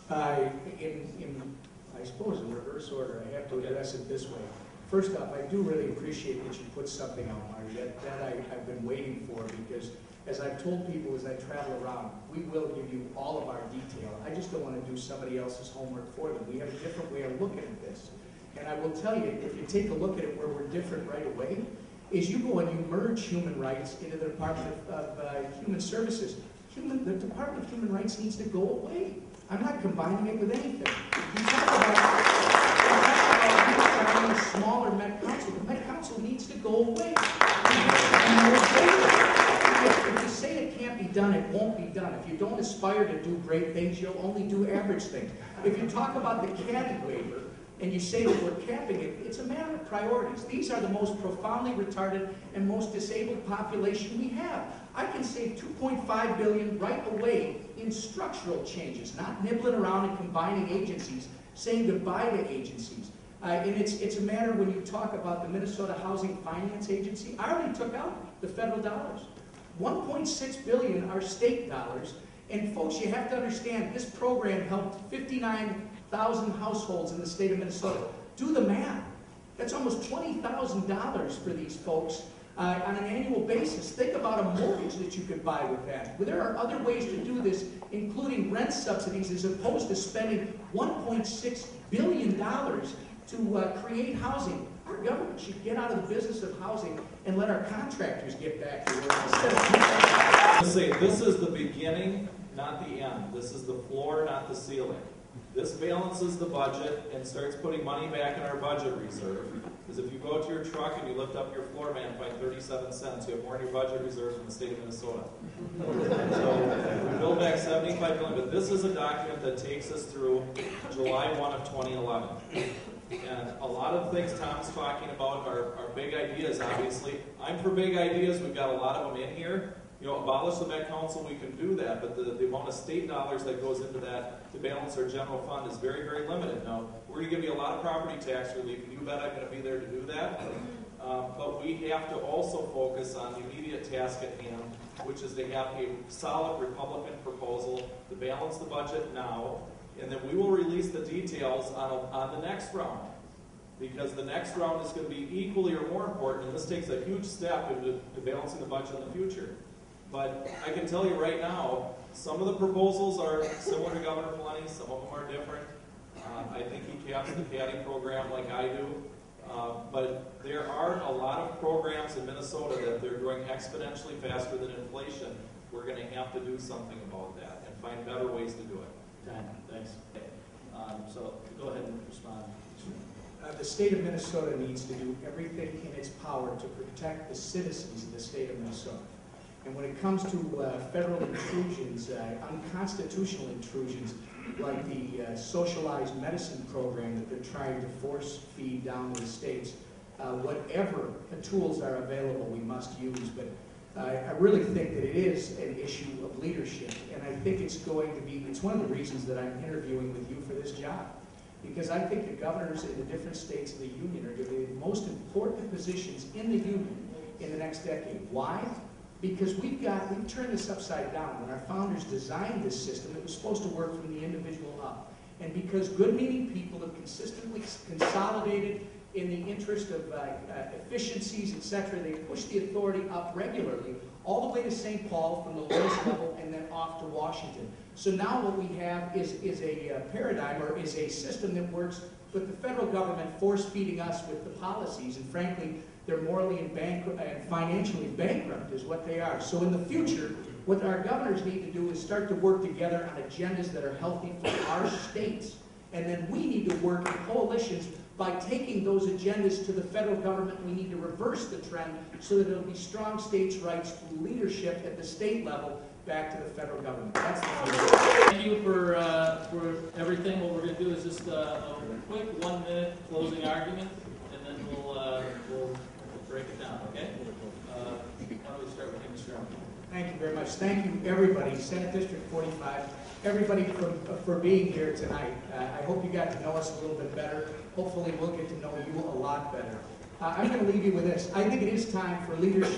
I suppose in reverse order, I have to address it this way. First off, I do really appreciate that you put something out, Marty. I've been waiting for, because as I've told people as I travel around, we will give you all of our detail. I just don't want to do somebody else's homework for them. We have a different way of looking at this. And I will tell you, if you take a look at it where we're different right away, is you go and you merge human rights into the Department of Human Services. The Department of Human Rights needs to go away. I'm not combining it with anything. You talk about a smaller Met Council. The Met Council needs to go away. If you say it can't be done, it won't be done. If you don't aspire to do great things, you'll only do average things. If you talk about the caddy waiver, and you say that we're capping it, it's a matter of priorities. These are the most profoundly retarded and most disabled population we have. I can save $2.5 billion right away in structural changes, not nibbling around and combining agencies, saying goodbye to agencies. And it's a matter when you talk about the Minnesota Housing Finance Agency. I already took out the federal dollars. $1.6 billion are state dollars. And folks, you have to understand, this program helped 59,000 households in the state of Minnesota. Do the math. That's almost $20,000 for these folks on an annual basis. Think about a mortgage that you could buy with that. But there are other ways to do this, including rent subsidies, as opposed to spending $1.6 billion to create housing. Our government should get out of the business of housing and let our contractors get back to work instead of... This is the beginning, not the end. This is the floor, not the ceiling. This balances the budget and starts putting money back in our budget reserve. Because if you go to your truck and you lift up your floor mat by 37 cents, you have more in your budget reserves from the state of Minnesota. So we build back $75 billion, but this is a document that takes us through July 1 of 2011. And a lot of things Tom's talking about are big ideas, obviously. I'm for big ideas. We've got a lot of them in here. You know, abolish the Met Council, we can do that, but the amount of state dollars that goes into that to balance our general fund is very, very limited. Now, we're going to give you a lot of property tax relief, and you bet I'm going to be there to do that. But we have to also focus on the immediate task at hand, which is to have a solid Republican proposal to balance the budget now, and then we will release the details on the next round. Because the next round is going to be equally or more important, and this takes a huge step into balancing the budget in the future. But I can tell you right now, some of the proposals are similar to Governor Plenty, some of them are different. I think he caps the caddy program like I do. But there are a lot of programs in Minnesota that they're growing exponentially faster than inflation. We're going to have to do something about that and find better ways to do it. Dan, thanks. So go ahead and respond. The state of Minnesota needs to do everything in its power to protect the citizens of the state of Minnesota. And when it comes to federal intrusions, unconstitutional intrusions, like the socialized medicine program that they're trying to force feed down to the states, whatever tools are available, we must use. But I really think that it is an issue of leadership, and I think it's going to be, it's one of the reasons that I'm interviewing with you for this job. Because I think the governors in the different states of the union are going to be the most important positions in the union in the next decade. Why? Because we've turned this upside down. When our founders designed this system, it was supposed to work from the individual up. And because good-meaning people have consistently consolidated in the interest of efficiencies, etc., they push the authority up regularly, all the way to St. Paul from the lowest level and then off to Washington. So now what we have is a paradigm, or is a system that works with the federal government force-feeding us with the policies, and frankly, they're morally and financially bankrupt is what they are. So in the future, what our governors need to do is start to work together on agendas that are healthy for our states. And then we need to work in coalitions by taking those agendas to the federal government. We need to reverse the trend so that it'll be strong states' rights through leadership at the state level back to the federal government. That's the future. Thank you for everything. What we're going to do is just a quick 1-minute closing argument, and then we'll break it down, okay? Why don't we start with you, Mr. Emmer? Thank you very much. Thank you, everybody, Senate District 45, everybody for being here tonight. I hope you got to know us a little bit better. Hopefully we'll get to know you a lot better. I'm going to leave you with this. I think it is time for leaders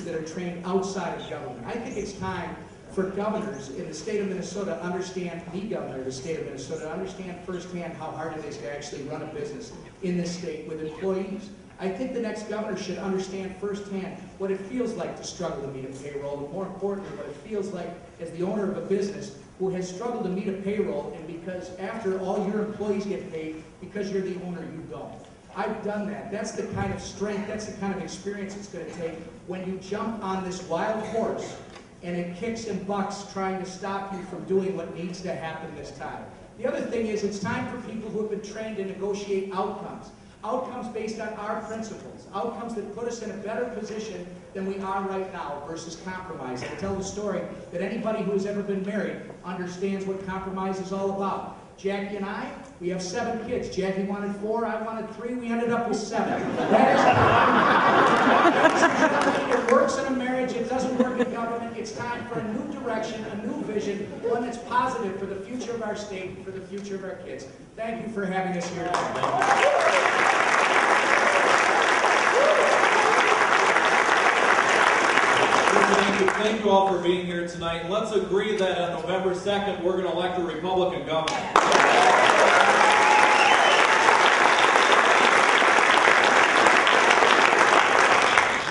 that are trained outside of government. I think it's time for governors in the state of Minnesota understand, the governor of the state of Minnesota, understand firsthand how hard it is to actually run a business in this state with employees. I think the next governor should understand firsthand what it feels like to struggle to meet a payroll, and more importantly, what it feels like as the owner of a business who has struggled to meet a payroll, and because after all your employees get paid, because you're the owner, you don't. I've done that. That's the kind of strength, that's the kind of experience it's going to take when you jump on this wild horse and it kicks and bucks trying to stop you from doing what needs to happen this time. The other thing is it's time for people who have been trained to negotiate outcomes. Outcomes based on our principles. Outcomes that put us in a better position than we are right now versus compromise. I tell the story that anybody who has ever been married understands what compromise is all about. Jackie and I, we have 7 kids. Jackie wanted 4, I wanted 3, we ended up with 7. That is it works in a marriage, it doesn't work in government. It's time for a new direction, a new vision, one that's positive for the future of our state and for the future of our kids. Thank you for having us here today. Thank you all for being here tonight. And let's agree that on November 2nd, we're going to elect a Republican governor.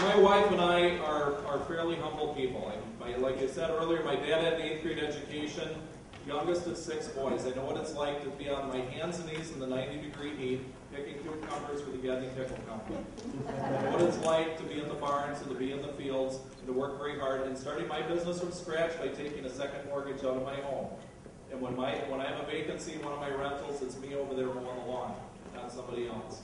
My wife and I are fairly humble people. Like I said earlier, my dad had an 8th grade education, youngest of 6 boys. I know what it's like to be on my hands and knees in the 90-degree heat, picking cucumbers for the Getty Pickle Company. I know what it's like to be in the barns and to be in the fields and to work very hard and starting my business from scratch by taking a second mortgage out of my home. And when I have a vacancy in one of my rentals, it's me over there mowing the lawn, not somebody else.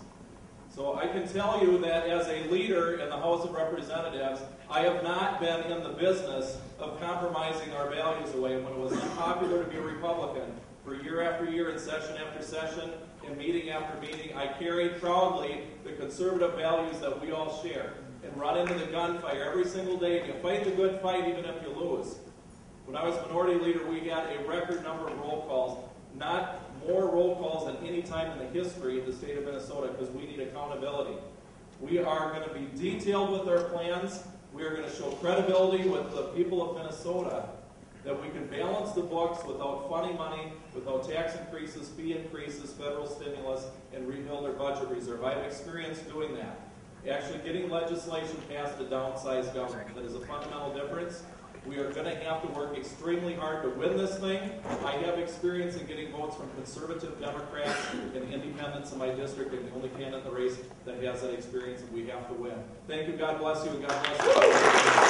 So I can tell you that as a leader in the House of Representatives, I have not been in the business of compromising our values away when it was unpopular to be a Republican. For year after year and session after session and meeting after meeting, I carried proudly the conservative values that we all share and run into the gunfire every single day. You fight the good fight even if you lose. When I was minority leader, we had a record number of roll calls, not more roll calls than any time in the history of the state of Minnesota because we need accountability. We are going to be detailed with our plans. We are going to show credibility with the people of Minnesota that we can balance the books without funny money, without tax increases, fee increases, federal stimulus, and rebuild our budget reserve. I have experience doing that. Actually getting legislation passed to downsize government. That is a fundamental difference. We are going to have to work extremely hard to win this thing. I have experience in getting votes from conservative Democrats and independents in my district. I'm the only candidate in the race that has that experience, and we have to win. Thank you. God bless you, and God bless you.